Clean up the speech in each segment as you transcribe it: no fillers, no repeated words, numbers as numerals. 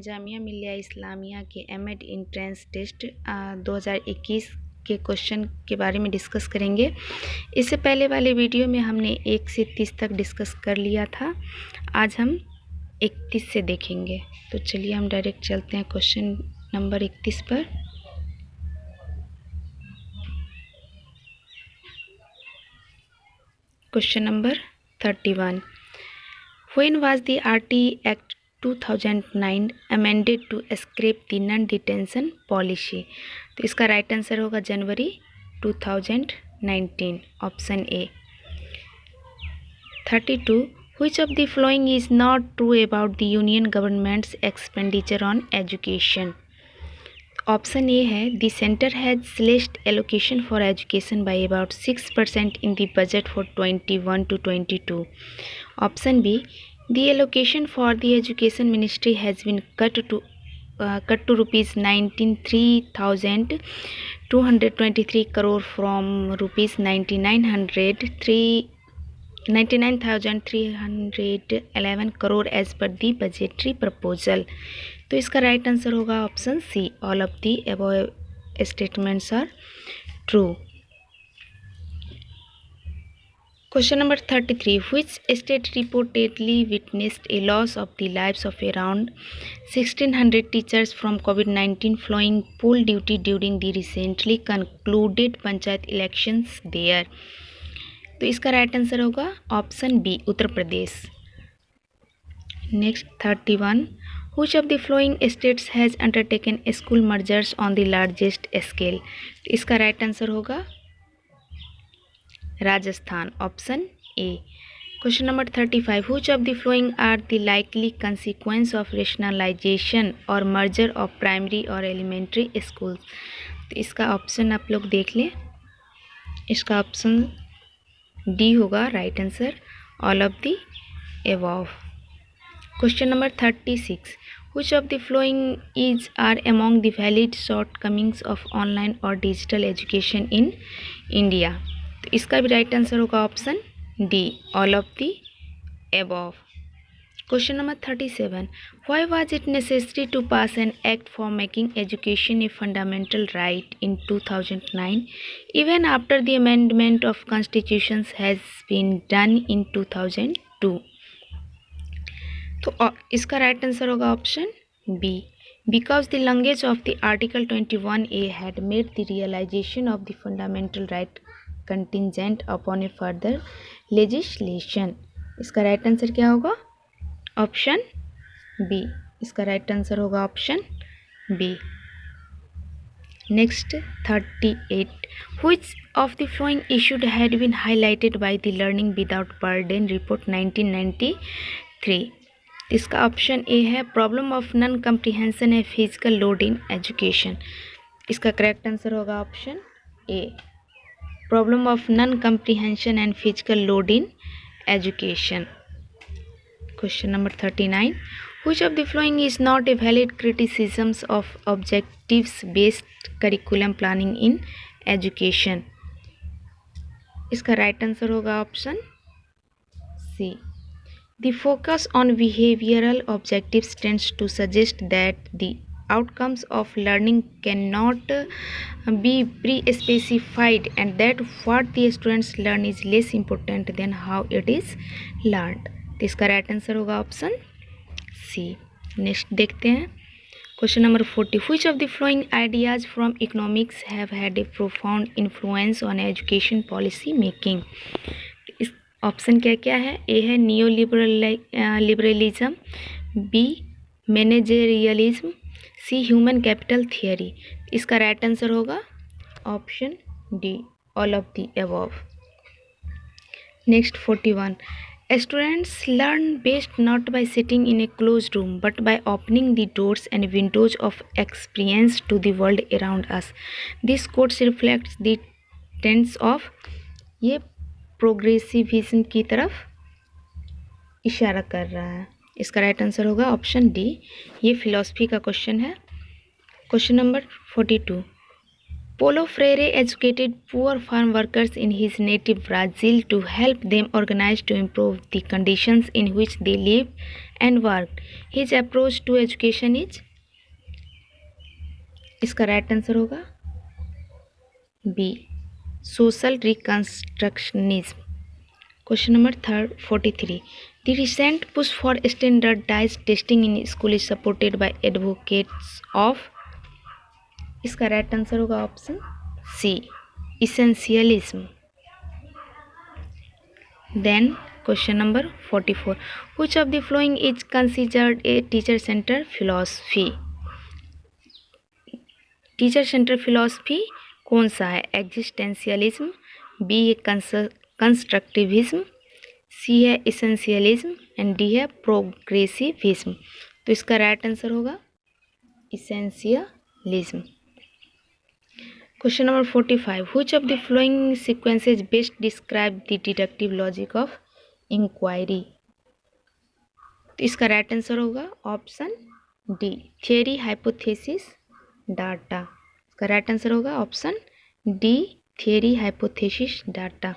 जामिया मिल्लिया इस्लामिया के MEd entrance test 2021 के question के बारे में डिस्कस करेंगे। इससे पहले वाले वीडियो में हमने 1 से 30 तक डिस्कस कर लिया था। आज हम 31 से देखेंगे। तो चलिए हम डायरेक्ट चलते हैं क्वेश्चन नंबर 31 पर। Question number 31, when was the RT act 2009 amended to scrap the non detention policy? तो इसका राइट आंसर होगा जनवरी 2019, option A. 32, which of the following is not true about the union government's expenditure on education? Option A है the centre has slashed allocation for education by about 6% in the budget for 21 to 22. Option B the allocation for the education ministry has been cut to rupees 93,223 crore from rupees 99,311 crore as per the budgetary proposal. तो इसका right answer होगा option C, all of the above statements are true. Question number 33, which state reportedly witnessed a loss of the lives of around 1,600 teachers from COVID-19 following poll duty during the recently concluded panchayat elections there? तो इसका right answer होगा option B, Uttar Pradesh. Next 31, which of the following states has undertaken school mergers on the largest scale? इसका right answer होगा Rajasthan, option A. Question number 35, which of the following are the likely consequence of rationalization और merger of primary और elementary schools? तो इसका option आप लोग देख लें। इसका ऑप्शन डी होगा right answer, all of the above. Question number 36, which of the following are among the valid shortcomings of online or digital education in India? तो इसका भी राइट आंसर होगा option D, all of the above. Question number 37, why was it necessary to pass an act for making education a fundamental right in 2009 even after the amendment of constitutions has been done in 2002? तो इसका right answer होगा option B, because the language of the article 21A had made the realization of the fundamental right contingent upon a further legislation. इसका right answer क्या होगा? Option B. इसका right answer होगा option B. Next 38, which of the following issued had been highlighted by the Learning Without Burden Report 1993? इसका option A है problem of non comprehension a physical load in education. इसका correct answer होगा option A, problem of non comprehension and physical load in education. Question number 39, which of the following is not a valid criticisms of objectives based curriculum planning in education? इसका right answer होगा option C, the focus on behavioral objectives tends to suggest that the outcomes of learning cannot be pre-specified and that what the students learn is less important than how it is learned. तो इसका right answer होगा option सी। Next देखते हैं question number 40, which of the following ideas from economics have had a profound influence on education policy making? इस option क्या क्या है? ए है नियो लिबरलिज्म, बी मैनेजरियलिज्म, सी ह्यूमन कैपिटल थियरी। इसका राइट आंसर होगा option D, all of the above. Next 41, students learn best not by sitting in a closed room but by opening the doors and windows of experience to the world around us. This quote reflects the tenets of ये प्रोग्रेसिविज्म की तरफ इशारा कर रहा है। इसका right answer होगा option D, ये फिलॉसफी का क्वेश्चन है। Question number 42, Paulo Freire educated poor farm workers in his native Brazil to help them organize to improve the conditions in which they live and worked. His approach to education is, इसका right answer होगा B, social रिकंस्ट्रक्शनिज्म. Question number 43. The recent push for standardized testing in school is supported by advocates of, इसका right answer होगा option C, essentialism. Then question number 44. Which of the following is considered a teacher-centered philosophy? टीचर-centered philosophy कौन सा है? Existentialism, B है constructivism, सी है essentialism and D है प्रोग्रेसिविज्म. तो इसका राइट आंसर होगा essentialism. Question number 45. Which of the following sequences best describe the deductive logic of inquiry? तो इसका राइट आंसर होगा option D, theory, hypothesis, data. इसका राइट आंसर होगा option D, theory, hypothesis, data.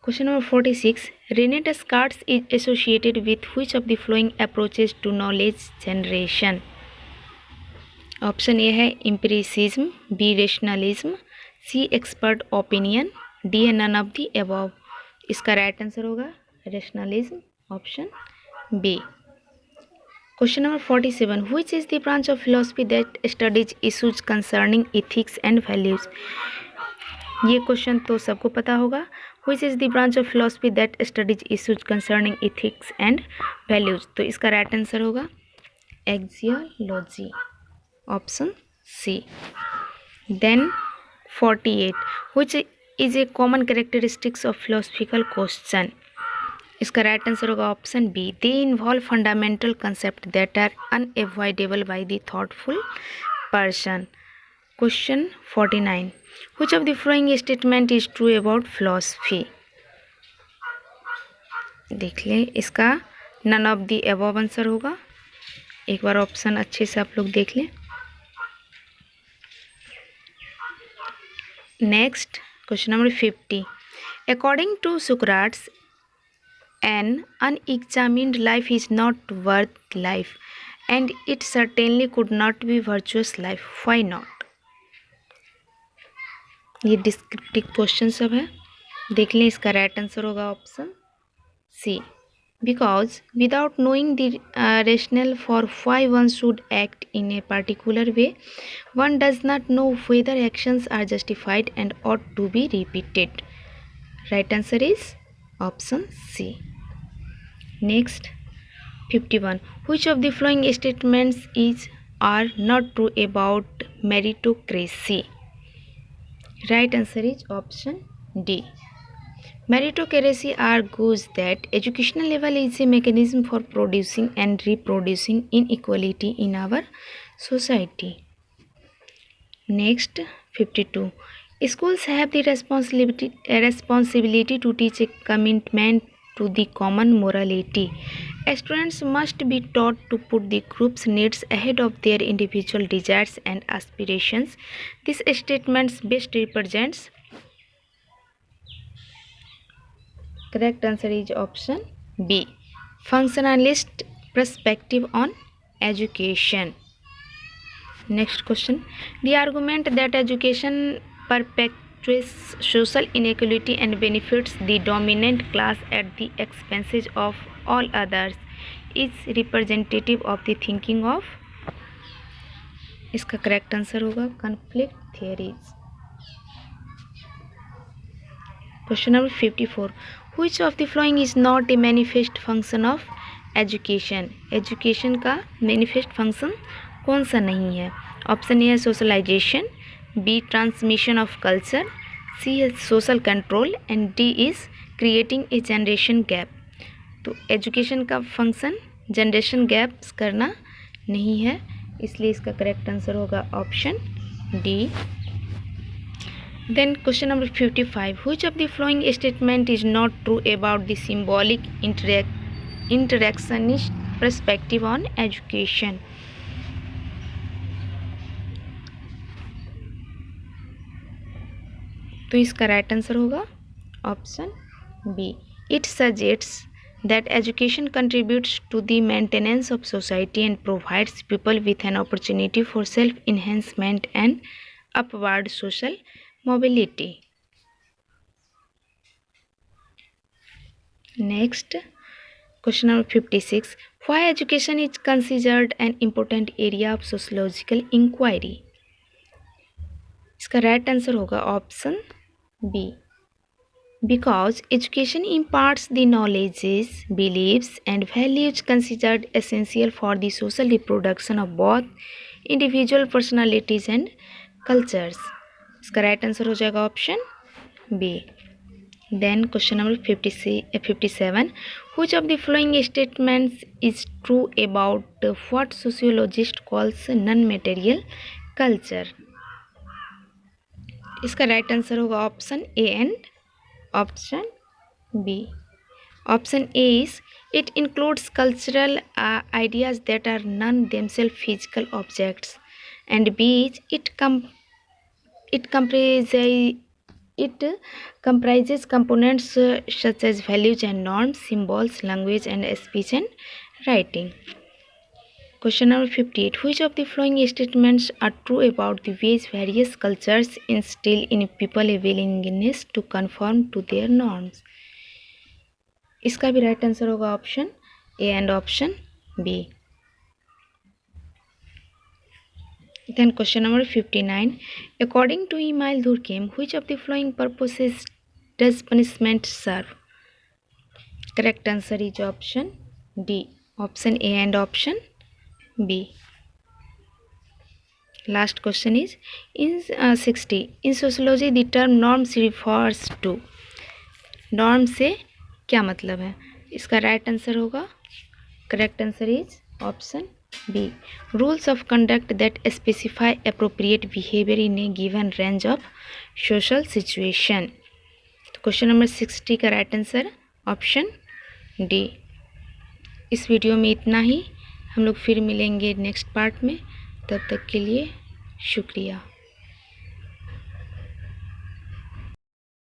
Question number 46. Rene Descartes is associated with which of the following approaches to knowledge generation? Option A है empiricism, B rationalism, C expert opinion, D है none of the above. इसका right answer होगा rationalism, option B. Question number 47. Which is the branch of philosophy that studies issues concerning ethics and values? ये question तो सबको पता होगा. Which is the branch of philosophy that studies issues concerning ethics and values? तो इसका right answer होगा axiology, option C. Then 48. which is a common characteristics of philosophical question? इसका right answer होगा option B, they involve fundamental concept that are unavoidable by the thoughtful person. Question 49. which of the following statement is true about philosophy? देख लें, इसका none of the above answer होगा. एक बार option अच्छे से आप लोग देख लें. Next question number 50. According to Socrates, an unexamined life is not worth life, and it certainly could not be virtuous life. Why not? ये डिस्क्रिप्टिव क्वेश्चन सब है, देख लें. इसका राइट आंसर होगा option C, because without knowing the rationale for why one should act in a particular way, one does not know whether actions are justified and ought to be repeated. Right answer is option C. Next 51. Which of the following statements are not true about meritocracy? Right answer is option D. Meritocracy argues that educational level is a mechanism for producing and reproducing inequality in our society. Next 52. Schools have the responsibility to teach a commitment to the common morality. Students must be taught to put the group's needs ahead of their individual desires and aspirations. This statement best represents. Correct answer is option B, functionalist perspective on education. Next question. The argument that education perpetuates social inequality and benefits the dominant class at the expense of all others is representative of the thinking of. इसका correct answer होगा conflict theories. Question number 54. Which of the following is not a manifest function of education? Education का manifest function कौन सा नहीं है? Option A है socialization, B transmission of culture, C है social control and D is creating a generation gap. तो education का function generation gaps करना नहीं है, इसलिए इसका करेक्ट आंसर होगा option D. Then question number 55. Which of the following statement is not true about the symbolic interactionist perspective on education? तो इसका राइट आंसर होगा option B. It suggests that education contributes to the maintenance of society and provides people with an opportunity for self-enhancement and upward social mobility. Next, question number 56. Why education is considered an important area of sociological inquiry? इसका right answer होगा option B. Because education imparts the knowledges, beliefs, and values considered essential for the social reproduction of both individual personalities and cultures. इसका right answer हो जाएगा option B. Then question number 57. Which of the following statements is true about what sociologist calls non-material culture? इसका right answer होगा option A and option B. Option A is it includes cultural ideas that are none themselves physical objects, and B is it comprises components such as values and norms, symbols, language, and speech and writing. Question number 58. Which of the following statements are true about the ways various cultures instill in people a willingness to conform to their norms? इसका भी right answer होगा option A and option B. Then question number 59. According to Emile Durkheim, which of the following purposes does punishment serve? Correct answer is option D. Option A and option B. Last question is in 60. In sociology, the term norms refers to. Norm से क्या मतलब है? इसका right answer होगा, correct answer is option B. Rules of conduct that specify appropriate behaviour in a given range of social situation. तो question number 60 का right answer option D. इस video में इतना ही. हम लोग फिर मिलेंगे नेक्स्ट पार्ट में. तब तक के लिए शुक्रिया.